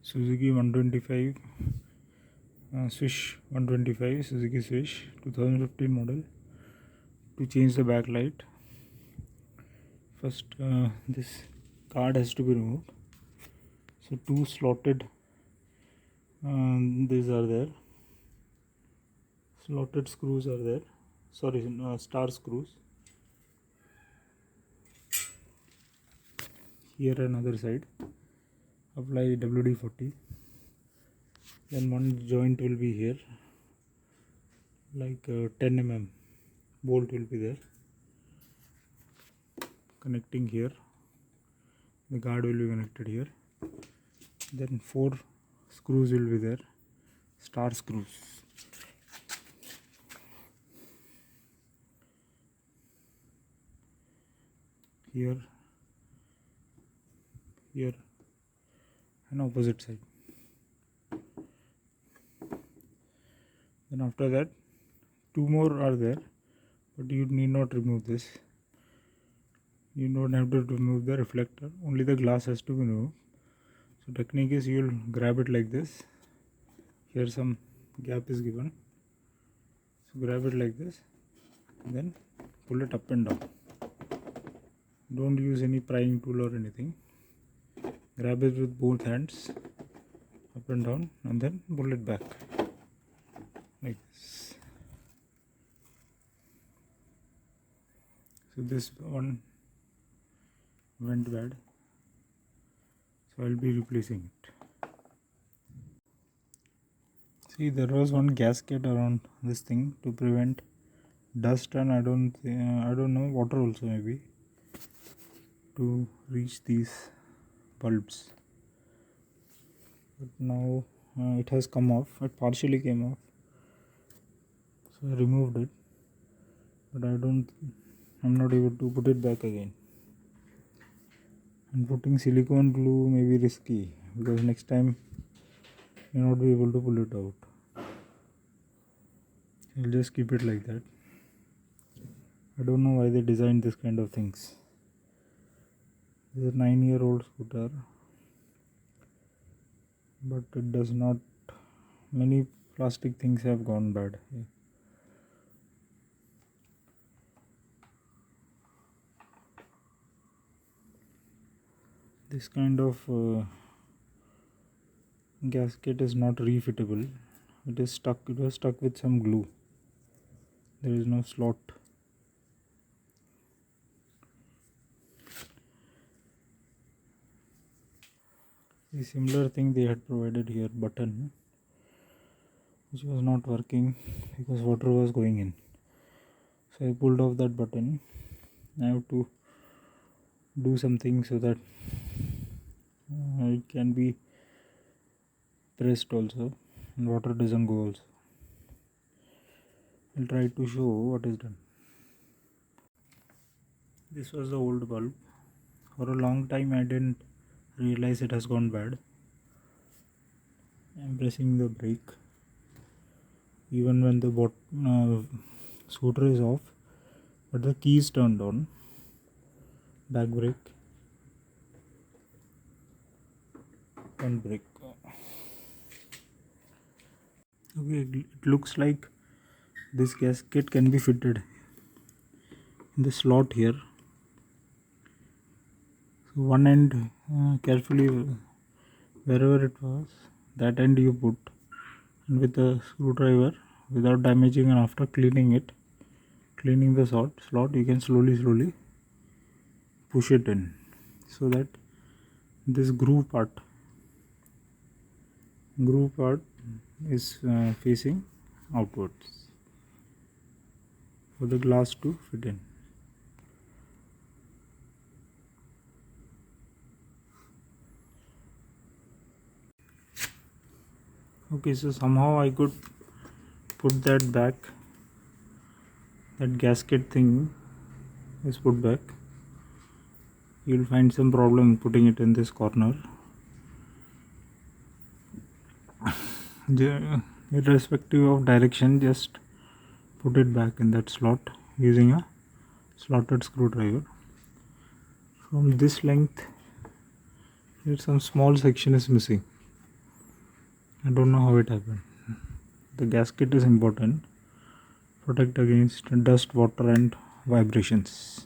Suzuki 125 Swish 125 Suzuki Swish 2015 model. To change the backlight, first this card has to be removed. So two slotted these are there, slotted screws are there, sorry, star screws. Here another side, apply WD-40. Then one joint will be here, like 10 mm bolt will be there, connecting here. The guard will be connected here. Then 4 screws will be there, star screws. Here and opposite side. Then after that 2 more are there, but you need not remove this. You don't have to remove the reflector, only the glass has to be removed. So technique is, you will grab it like this. Here some gap is given, so grab it like this, then pull it up and down. Don't use any prying tool or anything. Grab it with both hands, up and down, and then pull it back like this. So this one went bad, so I'll be replacing it. See, there was one gasket around this thing to prevent dust and I don't know, water also maybe, to reach these bulbs. But now it has come off. It partially came off, so I removed it, but I'm not able to put it back again. And putting silicone glue may be risky, because next time you will not be able to pull it out. I'll just keep it like that. I don't know why they designed this kind of things. This is a 9-year-old scooter, but it does not, many plastic things have gone bad. This kind of gasket is not refittable. It is stuck. It was stuck with some glue. There is no slot. The similar thing they had provided here, button, which was not working because water was going in. So I pulled off that button. I have to do something so that it can be pressed also and water doesn't go also. I'll try to show what is done. This was the old bulb. For a long time I didn't realize it has gone bad. I'm pressing the brake even when the scooter is off, but the key is turned on. Back brake and brake. Okay, it looks like this gasket can be fitted in the slot here. So one end, carefully, wherever it was, that end you put, and with a screwdriver, without damaging, and after cleaning the slot, you can slowly push it in, so that this groove part is facing outwards for the glass to fit in. Okay, so somehow I could put that back. That gasket thing is put back. You'll find some problem putting it in this corner. Irrespective of direction, just put it back in that slot using a slotted screwdriver. From this length, here some small section is missing. I don't know how it happened. The gasket is important. Protect against dust, water and vibrations.